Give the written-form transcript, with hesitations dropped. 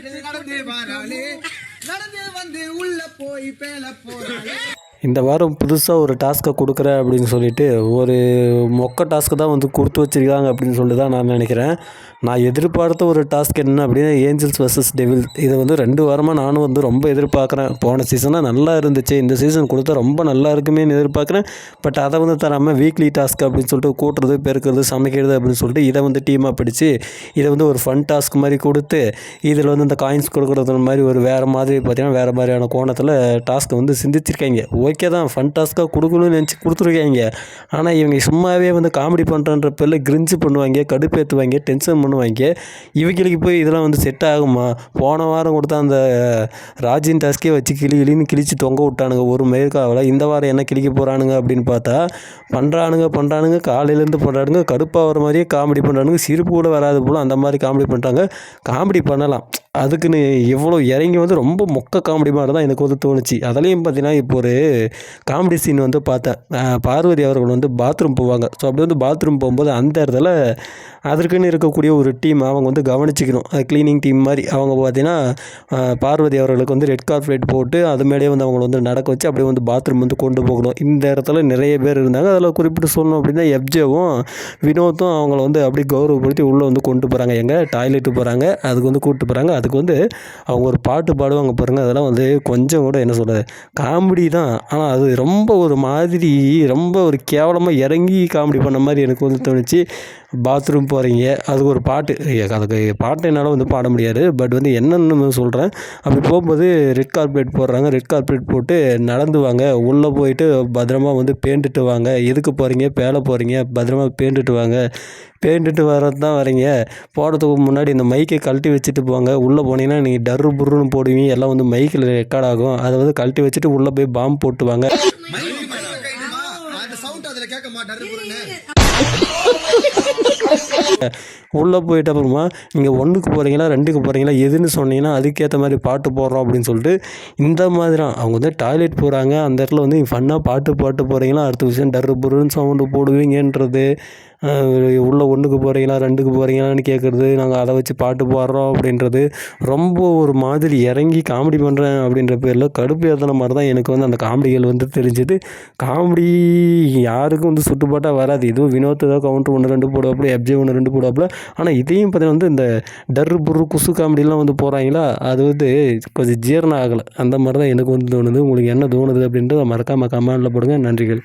நடந்தே வாராளே நடந்தே வந்து உள்ள போய் பேல போறாளே. இந்த வாரம் புதுசாக ஒரு டாஸ்க்கை கொடுக்குறேன் அப்படின்னு சொல்லிட்டு ஒரு மொக்க டாஸ்க்கு தான் வந்து கொடுத்து வச்சுருக்காங்க அப்படின்னு சொல்லி தான் நான் நினைக்கிறேன். நான் எதிர்பார்த்த ஒரு டாஸ்க் என்ன அப்படின்னா ஏஞ்சல்ஸ் வர்சஸ் டெவில். இதை வந்து 2 வாரமாக நானும் வந்து ரொம்ப எதிர்பார்க்குறேன். போன சீசனாக நல்லா இருந்துச்சு, இந்த சீசன் கொடுத்தா ரொம்ப நல்லா இருக்குமேன்னு எதிர்பார்க்குறேன். பட் அதை வந்து தராமல் வீக்லி டாஸ்க் அப்படின்னு சொல்லிட்டு கூட்டுறது, பெருக்கிறது, சமைக்கிறது அப்படின்னு சொல்லிட்டு இதை வந்து டீமாக பிடிச்சி இதை வந்து ஒரு ஃபன் டாஸ்க் மாதிரி கொடுத்து இதில் வந்து இந்த காயின்ஸ் கொடுக்குறது மாதிரி ஒரு வேறு மாதிரி பார்த்திங்கன்னா வேறு மாதிரியான கோணத்தில் டாஸ்க்கை வந்து சிந்திச்சிருக்காங்க. ஓகே தான், ஃபன் டாஸ்க்காக கொடுக்கணும்னு நினச்சி கொடுத்துருக்காங்க. ஆனால் இவங்க சும்மாவே வந்து காமெடி பண்ணுறன்ற பேரில் கிரிஞ்சு பண்ணுவாங்க, கடுப்பேற்றுவாங்க, டென்ஷன் பண்ணுவாங்க. இவங்களுக்கு போய் இதெல்லாம் வந்து செட் ஆகுமா? போன வாரம் கொடுத்தா அந்த ராஜின் டாஸ்க்கே வச்சு கிளின்னு கிழிச்சு தொங்க விட்டானுங்க ஒரு மேற்காவில். இந்த வாரம் என்ன கிழிக்க போகிறானுங்க அப்படின்னு பார்த்தா பண்ணுறானுங்க காலையிலேருந்து பண்ணுறானுங்க, கடுப்பாக வர மாதிரியே காமெடி பண்ணுறானுங்க. சிரிப்பு கூட வராது போல் அந்த மாதிரி காமெடி பண்ணுறாங்க. காமெடி பண்ணலாம், அதுக்குன்னு எவ்வளோ இறங்கி வந்து ரொம்ப மொக்க காமெடி மாதிரி தான் எனக்கு வந்து தோணுச்சு. அதுலேயும் பார்த்தீங்கன்னா இப்போ ஒரு காமெடி சீன் வந்து பார்த்தேன். பார்வதி அவர்கள் வந்து பாத்ரூம் போவாங்க. ஸோ அப்படி வந்து பாத்ரூம் போகும்போது அந்த இடத்துல அதற்குன்னு இருக்கக்கூடிய ஒரு டீம் அவங்க வந்து கவனிச்சிக்கணும். க்ளீனிங் டீம் மாதிரி அவங்க பார்த்தீங்கன்னா பார்வதி அவர்களுக்கு வந்து ரெட் கார்பெட் போட்டு அது மேலேயே வந்து அவங்கள வந்து நடக்க வச்சு அப்படியே வந்து பாத்ரூம் வந்து கொண்டு போகணும். இந்த இடத்துல நிறைய பேர் இருந்தாங்க. அதில் குறிப்பிட்டு சொல்லணும் அப்படின்னா எஃப்ஜேவும் வினோத்தும் அவங்கள வந்து அப்படி கௌரவப்படுத்தி உள்ளே வந்து கொண்டு போகிறாங்க. எங்கே டாய்லெட்டு போகிறாங்க, அதுக்கு வந்து கூப்பிட்டு போகிறாங்க. அதுக்கு வந்து அவங்க ஒரு பாட்டு பாடுவாங்க பாருங்கள், அதெல்லாம் வந்து கொஞ்சம் கூட என்ன சொல்கிறது காமெடி தான். ஆனால் அது ரொம்ப ஒரு மாதிரி ரொம்ப ஒரு கேவலமாக இறங்கி காமெடி பண்ண மாதிரி எனக்கு வந்து தோணுச்சு. பாத்ரூம் போகிறீங்க, அதுக்கு ஒரு பாட்டு, அதுக்கு பாட்டு என்னால் வந்து பாட முடியாது. பட் வந்து என்னென்னு சொல்கிறேன். அப்படி போகும்போது ரெட் கார்பெட் போடுறாங்க. ரெட் கார்பெட் போட்டு நடந்து வாங்க, உள்ளே போயிட்டு பத்திரமா வந்து பேண்டுட்டு வாங்க. எதுக்கு போகிறீங்க? பேல போகிறீங்க, பத்திரமா பேண்டுட்டு வாங்க. பேண்டுட்டு வர்றது தான் வரீங்க. போகிறதுக்கு முன்னாடி இந்த மைக்கை கழட்டி வச்சுட்டு போங்க. உள்ளே போனீங்கன்னா நீங்கள் டர்ரு புருன்னு போடுவீங்க, எல்லாம் வந்து மைக்கில் ரெக்கார்ட் ஆகும். அதை வந்து கழட்டி வச்சுட்டு உள்ளே போய் பாம்பு போட்டு வாங்க. உள்ளே போயிட்டு அப்புறமா நீங்கள் 1க்கு போகிறீங்களா 2க்கு போகிறீங்களா எதுன்னு சொன்னீங்கன்னா அதுக்கேற்ற மாதிரி பாட்டு போடுறோம் அப்படின்னு சொல்லிட்டு இந்த மாதிரி தான் அவங்க வந்து டாய்லெட் போகிறாங்க. அந்த இடத்துல வந்து ஃபன்னாக பாட்டு போகிறீங்களா, அடுத்த விஷயம் டர்ரு புருன்னு சவுண்டு போடுவீங்கன்றது, உள்ளே 1க்கு போகிறீங்களா 2க்கு போகிறீங்களான்னு கேட்குறது, நாங்கள் அதை வச்சு பாட்டு பாடுறோம் அப்படின்றது ரொம்ப ஒரு மாதிரி இறங்கி காமெடி பண்ணுறேன் அப்படின்ற பேரில் கடுப்பு ஏற்றின மாதிரி தான் எனக்கு வந்து அந்த காமெடிகள் வந்து தெரிஞ்சுது. காமெடி யாருக்கும் வந்து சுட்டுப்பாட்டாக வராது. இதுவும் வினோத் ஏதோ கவுண்டர் 1 2 போடுவாப்புல, எஃப்ஜே 1 2 போடுவாப்புல. ஆனால் இதையும் பார்த்தீங்கன்னா வந்து இந்த டர்ரு புரு குசு காமெடிலாம் வந்து போகிறாங்களா, அது வந்து கொஞ்சம் ஜீரணம் ஆகலை. அந்த மாதிரி தான் எனக்கு வந்து தோணுது. உங்களுக்கு என்ன தோணுது அப்படின்றத மறக்காமல் கமெண்டில் போடுங்க. நன்றிகள்.